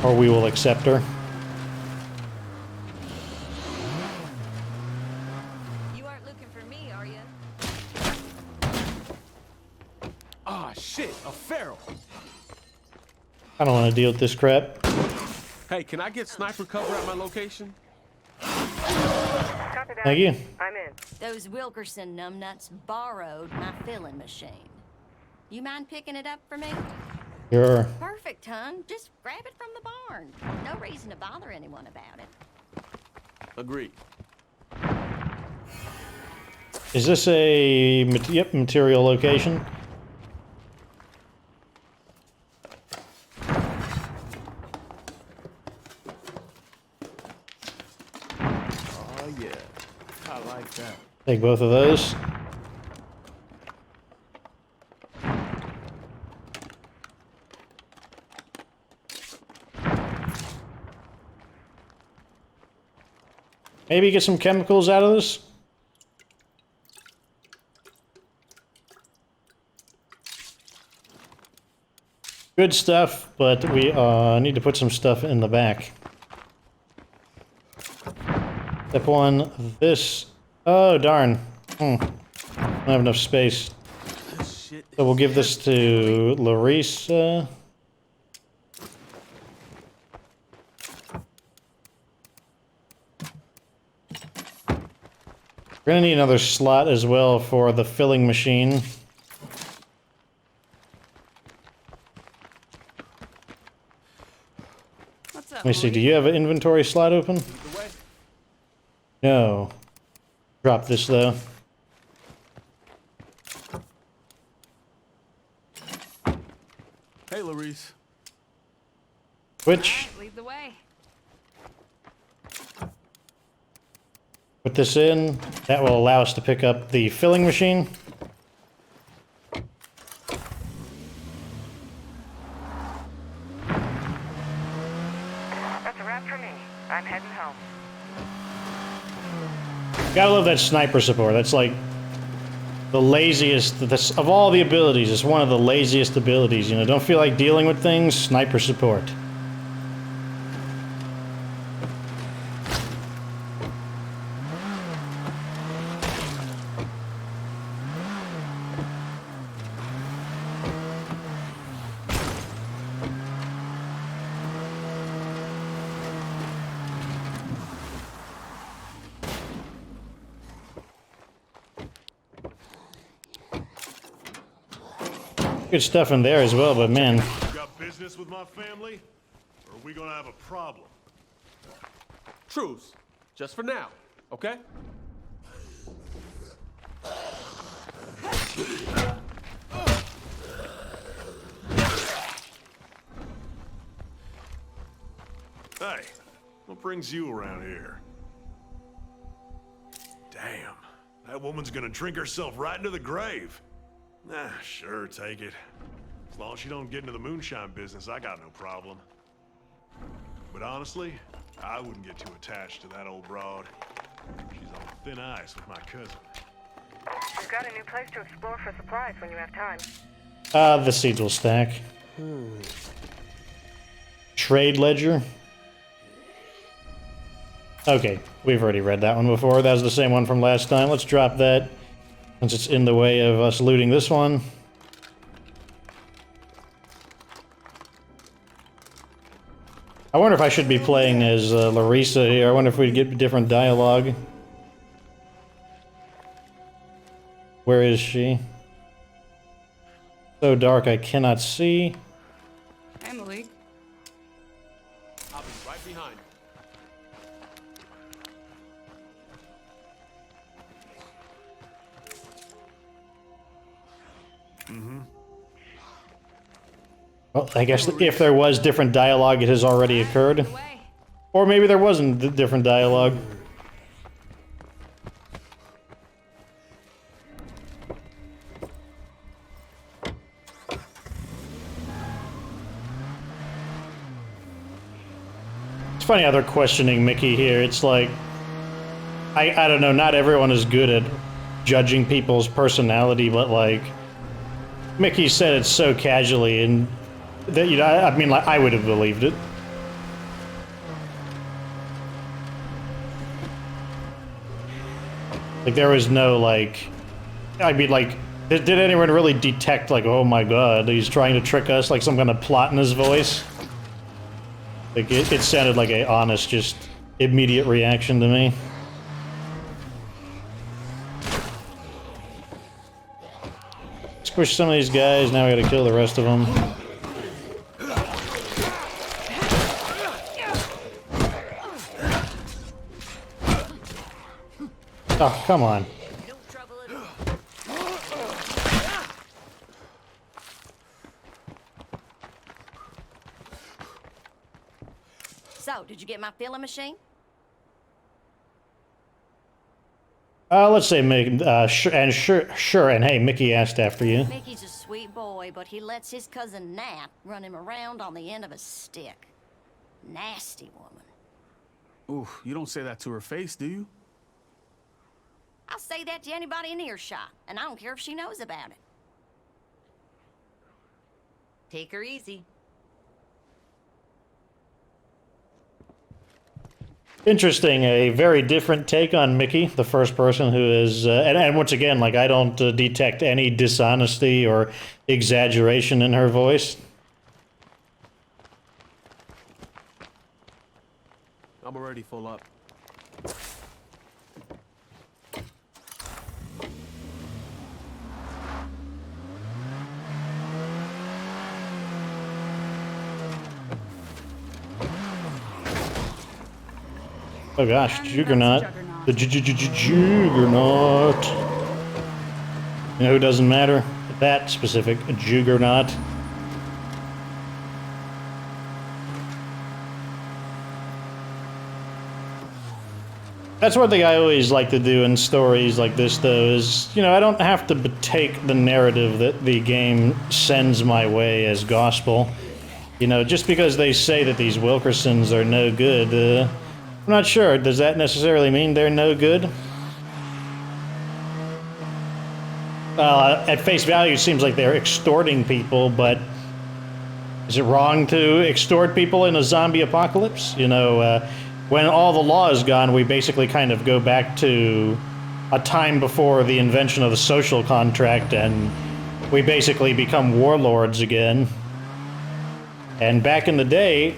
Or we will accept her. You aren't looking for me, are you? Ah, shit, a feral. I don't want to deal with this crap. Hey, can I get sniper cover at my location? Copy that. Thank you. I'm in. Those Wilkerson numbnuts borrowed my filling machine. You mind picking it up for me? Sure. Perfect, hon. Just grab it from the barn. No reason to bother anyone about it. Agreed. Is this a material location? Oh, yeah. I like that. Take both of those. Maybe get some chemicals out of this? Good stuff, but we need to put some stuff in the back. Step one, this. Oh, darn. I don't have enough space. So we'll give this to Larisse. We're gonna need another slot as well for the filling machine. What's up? Let me see, do you have an inventory slot open? No. Drop this though. Hey, Larisse. Which? Alright, lead the way. Put this in. That will allow us to pick up the filling machine. That's a wrap for me. I'm heading home. Gotta love that sniper support. That's like the laziest of all the abilities. It's one of the laziest abilities. You know, don't feel like dealing with things. Sniper support. Good stuff in there as well, but man. You got business with my family? Or are we gonna have a problem? Truce. Just for now, okay? Hey, what brings you around here? Damn, that woman's gonna drink herself right into the grave. Nah, sure, take it. As long as she don't get into the moonshine business, I got no problem. But honestly, I wouldn't get too attached to that old broad. She's on thin ice with my cousin. We've got a new place to explore for supplies when you have time. The seeds will stack. Trade ledger. Okay, we've already read that one before. That was the same one from last time. Let's drop that, since it's in the way of us looting this one. I wonder if I should be playing as Larisse here. I wonder if we'd get different dialogue. Where is she? So dark I cannot see. Hey, Malik. I'll be right behind. Well, I guess if there was different dialogue, it has already occurred. Or maybe there wasn't different dialogue. It's funny how they're questioning Mickey here. It's like, I don't know, not everyone is good at judging people's personality, but like, Mickey said it so casually, and that, you know, I mean, like, I would have believed it. Like, there was no, like, I mean, like, did anyone really detect, like, oh my god, he's trying to trick us, like some kind of plot in his voice? Like, it sounded like a honest, just immediate reaction to me. Squish some of these guys, now we gotta kill the rest of them. Oh, come on. So, did you get my filling machine? Let's say, sure, and hey, Mickey asked after you. Mickey's a sweet boy, but he lets his cousin Nat run him around on the end of a stick. Nasty woman. Ooh, you don't say that to her face, do you? I'll say that to anybody in earshot, and I don't care if she knows about it. Take her easy. Interesting, a very different take on Mickey, the first person who is, and once again, like, I don't detect any dishonesty or exaggeration in her voice. I'm already full up. Oh gosh, Juggernaut. The Juggernaut. You know who doesn't matter? That specific Juggernaut. That's one thing I always like to do in stories like this, though, is, you know, I don't have to take the narrative that the game sends my way as gospel. You know, just because they say that these Wilkersons are no good, I'm not sure. Does that necessarily mean they're no good? At face value, it seems like they're extorting people, but is it wrong to extort people in a zombie apocalypse? You know, when all the law is gone, we basically kind of go back to a time before the invention of the social contract, and we basically become warlords again. And back in the day,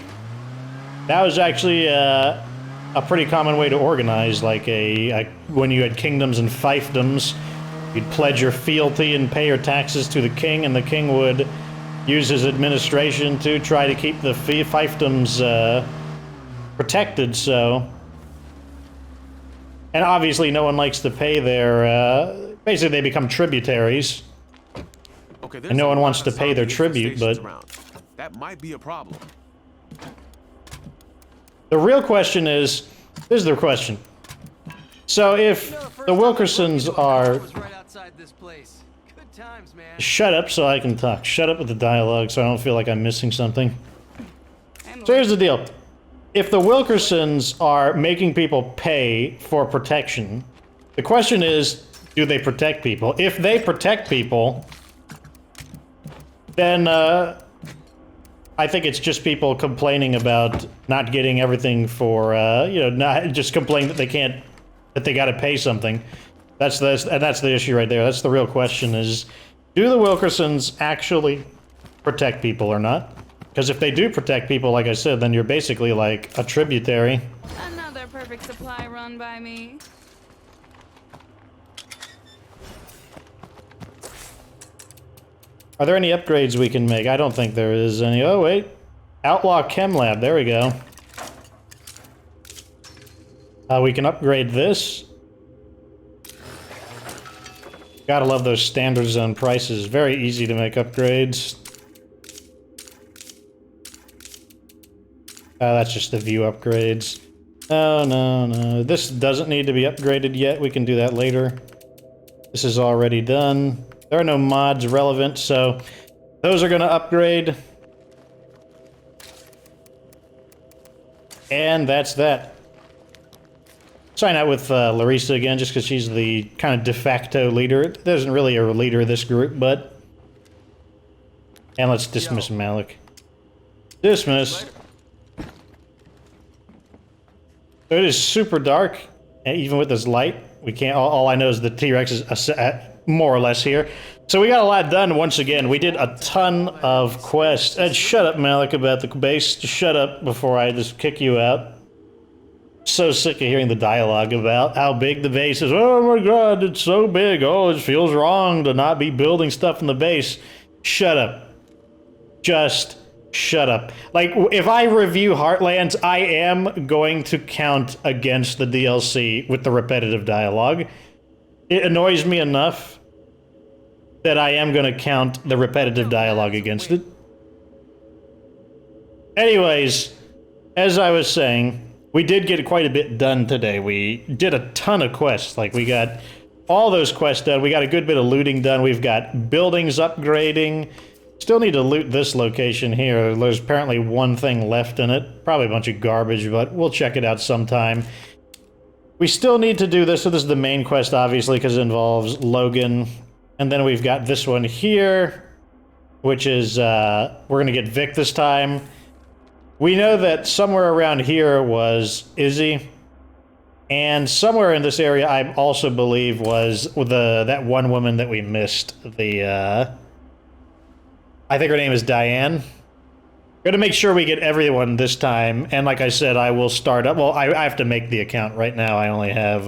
that was actually a pretty common way to organize, like when you had kingdoms and fiefdoms, you'd pledge your fealty and pay your taxes to the king, and the king would use his administration to try to keep the fiefdoms protected, so. And obviously no one likes to pay their, basically they become tributaries. Okay, and no one wants to pay their tribute, but that might be a problem. The real question is, this is the question. So if the Wilkersons are... Shut up so I can talk. Shut up with the dialogue so I don't feel like I'm missing something. So here's the deal. If the Wilkersons are making people pay for protection, the question is, do they protect people? If they protect people, then I think it's just people complaining about not getting everything for, not just complaining that they can't, that they got to pay something. That's the issue right there. That's the real question is, do the Wilkersons actually protect people or not? Because if they do protect people, like I said, then you're basically like a tributary. Another perfect supply run by me. Are there any upgrades we can make? I don't think there is any. Oh, wait. Outlaw Chem Lab. There we go. We can upgrade this. Gotta love those standard zone prices. Very easy to make upgrades. That's just the view upgrades. Oh, no, no. This doesn't need to be upgraded yet. We can do that later. This is already done. There are no mods relevant, so those are going to upgrade. And that's that. Sign out with Larisse again, just because she's the kind of de facto leader. There isn't really a leader of this group, but... And let's dismiss Malik. Dismiss. It is super dark, and even with this light, we can't... All I know is the T-Rex is more or less here. So we got a lot done once again. We did a ton of quests. And shut up, Malik, about the base. Just shut up before I just kick you out. So sick of hearing the dialogue about how big the base is. Oh my god, it's so big. Oh, it feels wrong to not be building stuff in the base. Shut up. Just shut up. Like, if I review Heartlands, I am going to count against the DLC with the repetitive dialogue. It annoys me enough that I am going to count the repetitive dialogue against it. Anyways, as I was saying, we did get quite a bit done today. We did a ton of quests. Like, we got all those quests done. We got a good bit of looting done. We've got buildings upgrading. Still need to loot this location here. There's apparently one thing left in it. Probably a bunch of garbage, but we'll check it out sometime. We still need to do this. So this is the main quest, obviously, because it involves Logan. And then we've got this one here, which is, we're going to get Vic this time. We know that somewhere around here was Izzy. And somewhere in this area, I also believe, was that one woman that we missed. I think her name is Diane. Gotta make sure we get everyone this time. And like I said, I will start up. Well, I have to make the account right now. I only have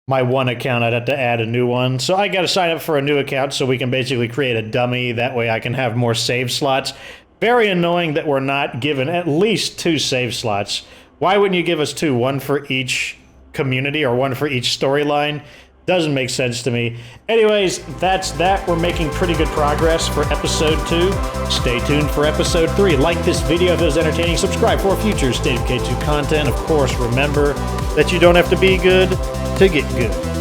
my one account. I'd have to add a new one. So I gotta sign up for a new account so we can basically create a dummy. That way I can have more save slots. Very annoying that we're not given at least 2 save slots. Why wouldn't you give us 2? One for each community or one for each storyline? Doesn't make sense to me. Anyways, that's that. We're making pretty good progress for episode 2. Stay tuned for episode 3. Like this video if it was entertaining. Subscribe for future State of K2 content. Of course, remember that you don't have to be good to get good.